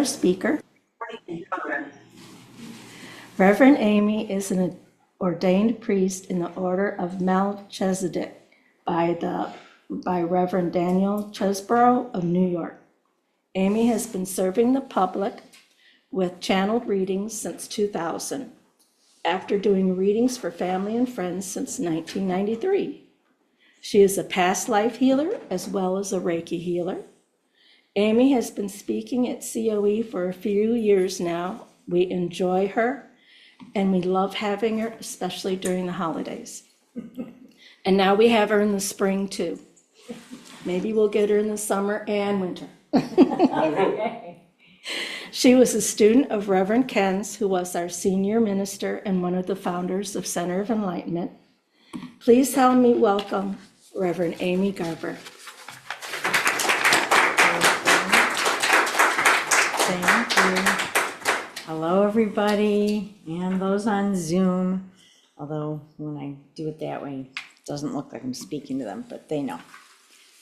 Our speaker, Reverend Amy, is an ordained priest in the Order of Melchizedek by Reverend Daniel Chesborough of New York. Amy has been serving the public with channeled readings since 2000, after doing readings for family and friends since 1993. She is a past life healer as well as a Reiki healer. Amy has been speaking at COE for a few years now. We enjoy her and we love having her, especially during the holidays. And now we have her in the spring too. Maybe we'll get her in the summer and winter. She was a student of Reverend Ken's, who was our senior minister and one of the founders of Center of Enlightenment. Please help me welcome Reverend Amy Garber. Thank you. Hello, everybody, and those on Zoom. Although when I do it that way, it doesn't look like I'm speaking to them, but they know.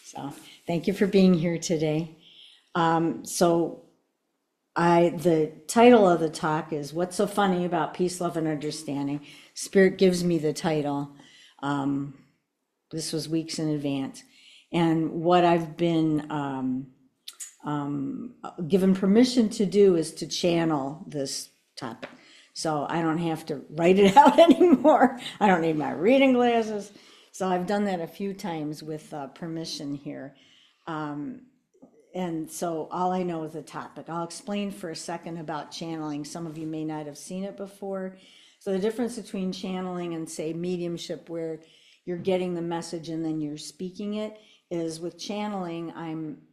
So thank you for being here today. The title of the talk is "What's So Funny About Peace, Love, and Understanding?" Spirit gives me the title. This was weeks in advance, and what I've been given permission to do is to channel this topic. So I don't have to write it out anymore. I don't need my reading glasses. So I've done that a few times with permission here. And so all I know is the topic. I'll explain for a second about channeling. Some of you may not have seen it before. So the difference between channeling and, say, mediumship, where you're getting the message and then you're speaking it, is with channeling, I'm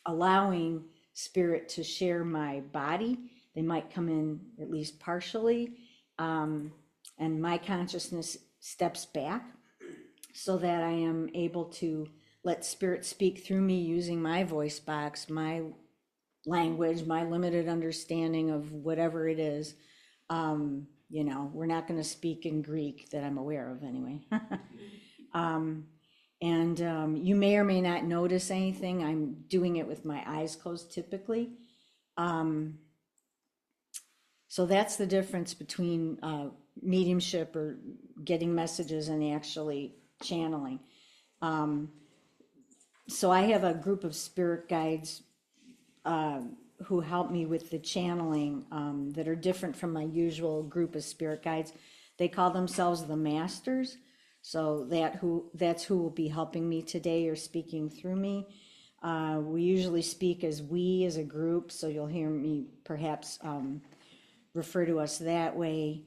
allowing spirit to share my body. They might come in at least partially, and my consciousness steps back so that I am able to let spirit speak through me using my voice box, my language, my limited understanding of whatever it is. We're not going to speak in Greek that I'm aware of anyway. You may or may not notice anything. I'm doing it with my eyes closed typically. So that's the difference between mediumship or getting messages and actually channeling. So I have a group of spirit guides who help me with the channeling that are different from my usual group of spirit guides. They call themselves the masters. So that's who will be helping me today or speaking through me. We usually speak as we as a group, so you'll hear me perhaps refer to us that way.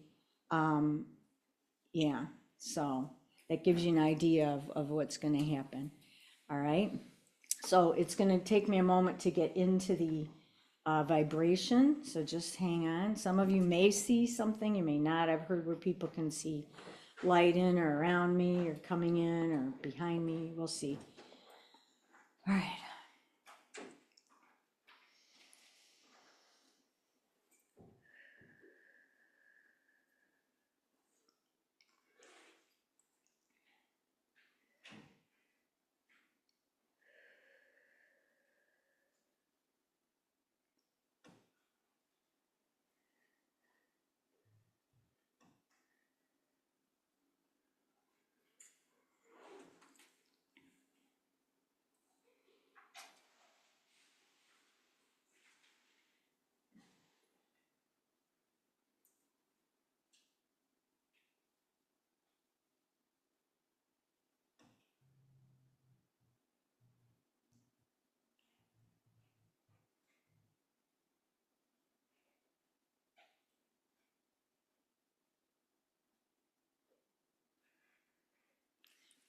So that gives you an idea of what's going to happen. All right. So it's going to take me a moment to get into the vibration. So just hang on. Some of you may see something, you may not. I've heard where people can see light in or around me or coming in or behind me. We'll see. All right.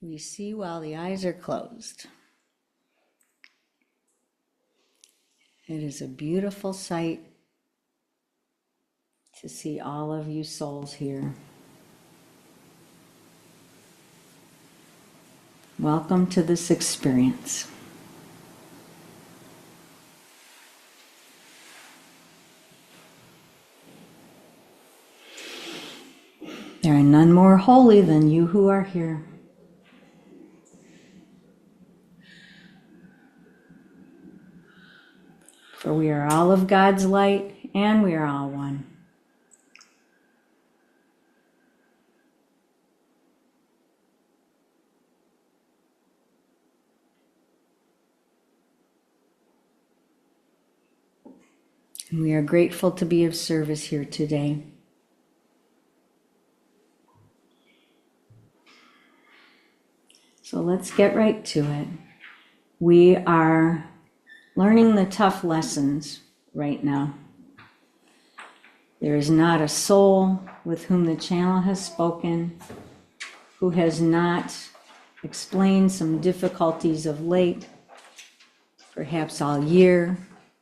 We see while the eyes are closed. It is a beautiful sight to see all of you souls here. Welcome to this experience. There are none more holy than you who are here. For for we are all of God's light and we are all one. And we are grateful to be of service here today. So let's get right to it. We are learning the tough lessons right now. There is not a soul with whom the channel has spoken who has not explained some difficulties of late, perhaps all year,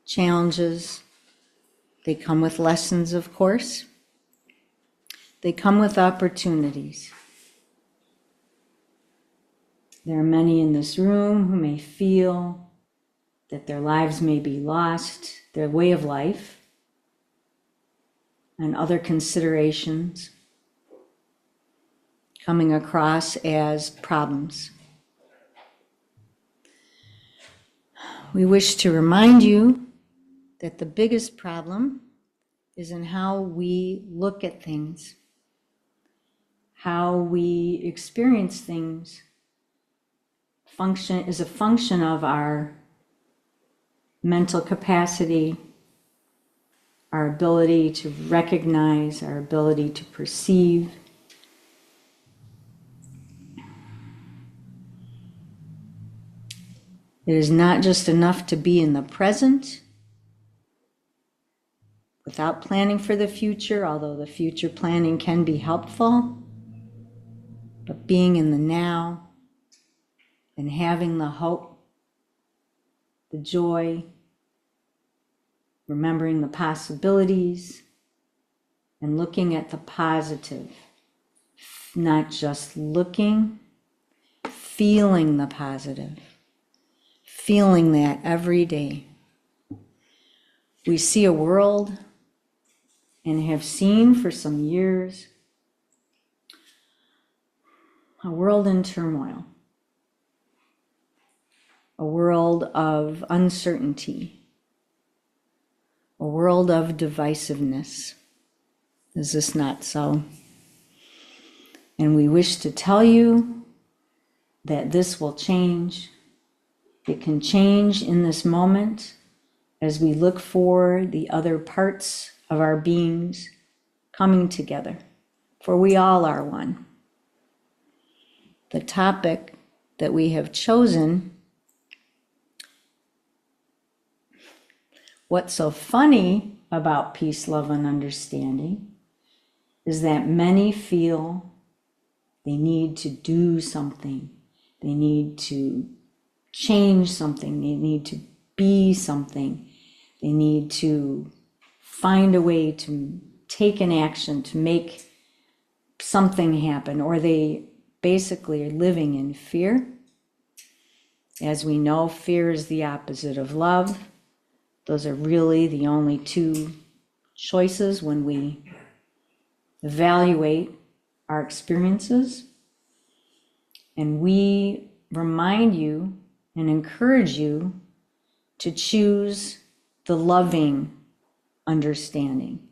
challenges. They come with lessons, of course. They come with opportunities. There are many in this room who may feel that their lives may be lost, their way of life, and other considerations coming across as problems. We wish to remind you that the biggest problem is in how we look at things, how we experience things is a function of our mental capacity, our ability to recognize, our ability to perceive. It is not just enough to be in the present without planning for the future, although the future planning can be helpful, but being in the now and having the hope, the joy, remembering the possibilities, and looking at the positive, not just looking, feeling the positive, feeling that every day. We see a world and have seen for some years a world in turmoil, a world of uncertainty, a world of divisiveness. Is this not so? And we wish to tell you that this will change. It can change in this moment as we look for the other parts of our beings coming together, for we all are one. The topic that we have chosen, what's so funny about peace, love, and understanding is that many feel they need to do something. They need to change something. They need to be something. They need to find a way to take an action to make something happen, or they basically are living in fear. As we know, fear is the opposite of love. Those are really the only two choices when we evaluate our experiences. And we remind you and encourage you to choose the loving understanding.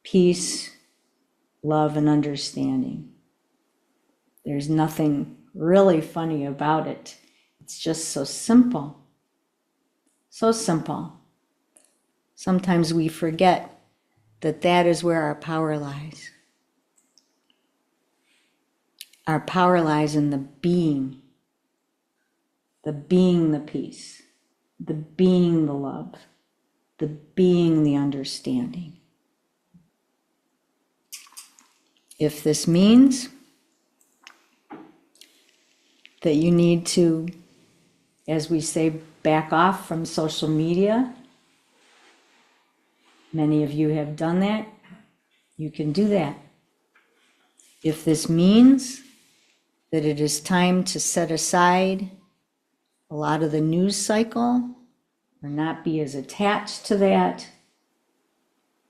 Peace, love, and understanding. There's nothing really funny about it. It's just so simple. So simple. Sometimes we forget that that is where our power lies. Our power lies in the being the peace, the being the love, the being the understanding. If this means that you need to, as we say, back off from social media, many of you have done that, you can do that. If this means that it is time to set aside a lot of the news cycle or not be as attached to that,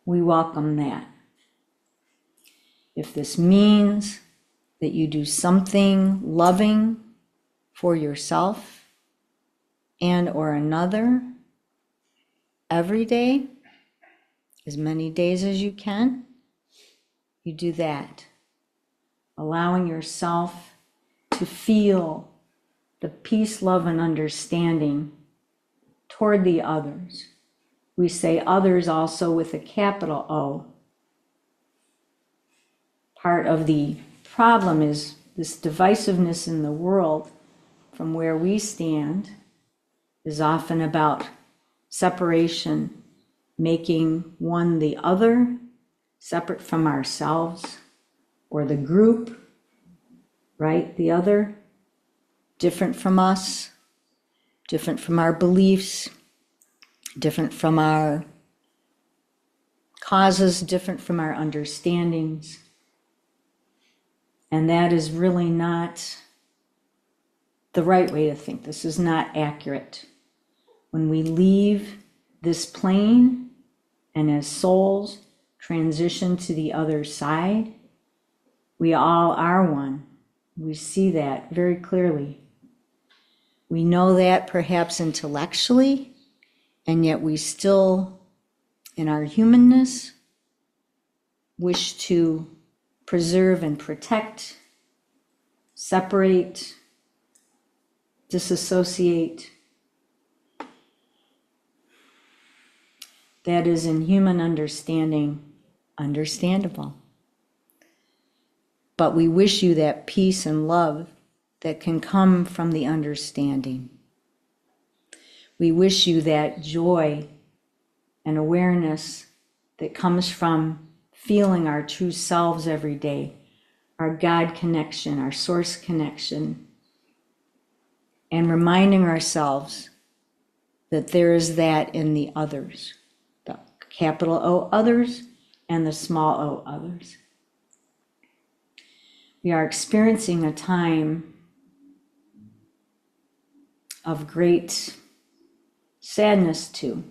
we welcome that. If this means that you do something loving for yourself and or another, every day, as many days as you can, you do that. Allowing yourself to feel the peace, love, and understanding toward the others. We say others also with a capital O. Part of the problem is this divisiveness in the world from where we stand is often about separation, making one the other, separate from ourselves, or the group, right? The other, different from us, different from our beliefs, different from our causes, different from our understandings. And that is really not the right way to think. This is not accurate. When we leave this plane and as souls transition to the other side, we all are one. We see that very clearly. We know that perhaps intellectually, and yet we still, in our humanness, wish to preserve and protect, separate, disassociate. That is, in human understanding, understandable. But we wish you that peace and love that can come from the understanding. We wish you that joy and awareness that comes from feeling our true selves every day, our God connection, our source connection, and reminding ourselves that there is that in the others, the capital O others and the small o others. We are experiencing a time of great sadness too,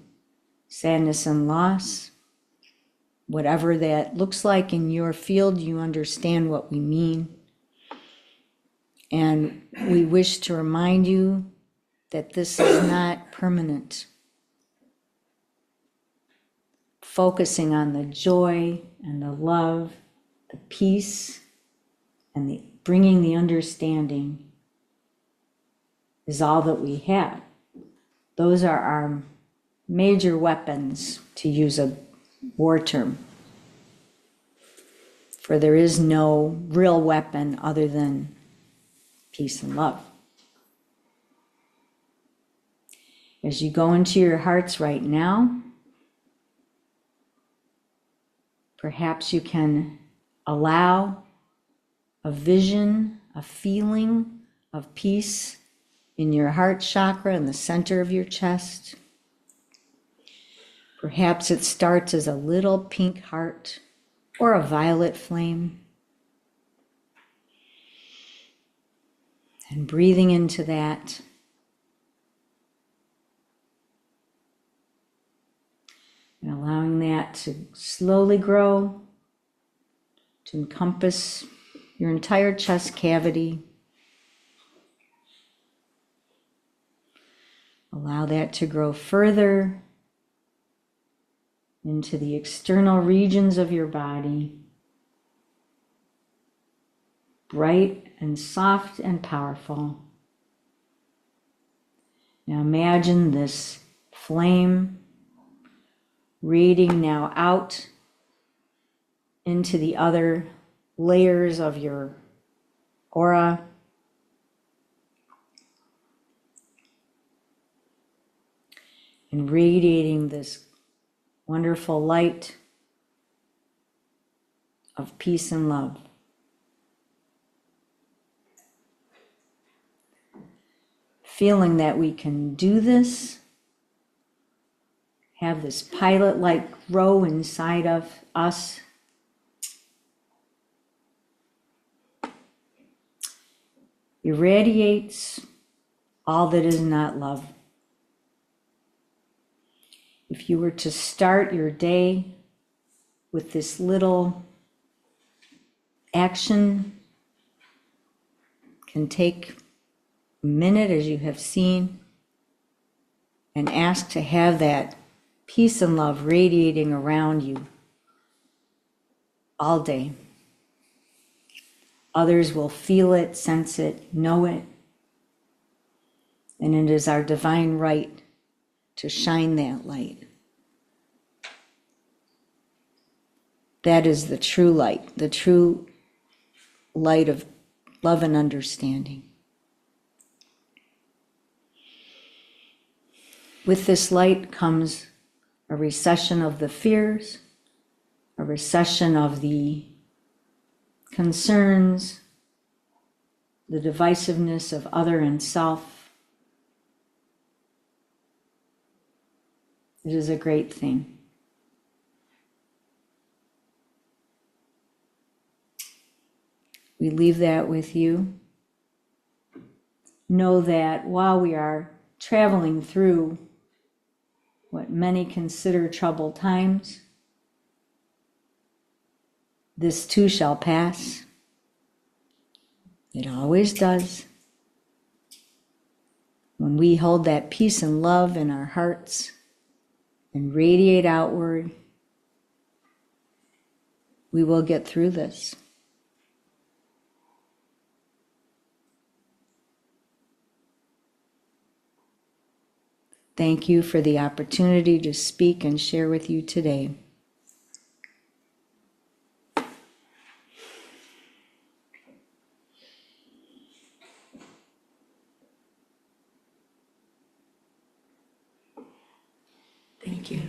sadness and loss. Whatever that looks like in your field, you understand what we mean. And we wish to remind you that this is not permanent. Focusing on the joy and the love, the peace, and the bringing the understanding is all that we have. Those are our major weapons, to use a war term. For there is no real weapon other than peace and love. As you go into your hearts right now, perhaps you can allow a vision, a feeling of peace in your heart chakra in the center of your chest. Perhaps it starts as a little pink heart or a violet flame. And breathing into that. And allowing that to slowly grow, to encompass your entire chest cavity. Allow that to grow further into the external regions of your body, bright and soft and powerful. Now imagine this flame radiating now out into the other layers of your aura. And radiating this wonderful light of peace and love. Feeling that we can do this, have this pilot-like grow inside of us. Irradiates all that is not love. If you were to start your day with this little action, can take a minute, as you have seen, and ask to have that peace and love radiating around you all day. Others will feel it, sense it, know it. And it is our divine right to shine that light. That is the true light of love and understanding. With this light comes a recession of the fears, a recession of the concerns, the divisiveness of other and self. It is a great thing. We leave that with you. Know that while we are traveling through what many consider troubled times, this too shall pass. It always does. When we hold that peace and love in our hearts and radiate outward, we will get through this. Thank you for the opportunity to speak and share with you today. Thank you.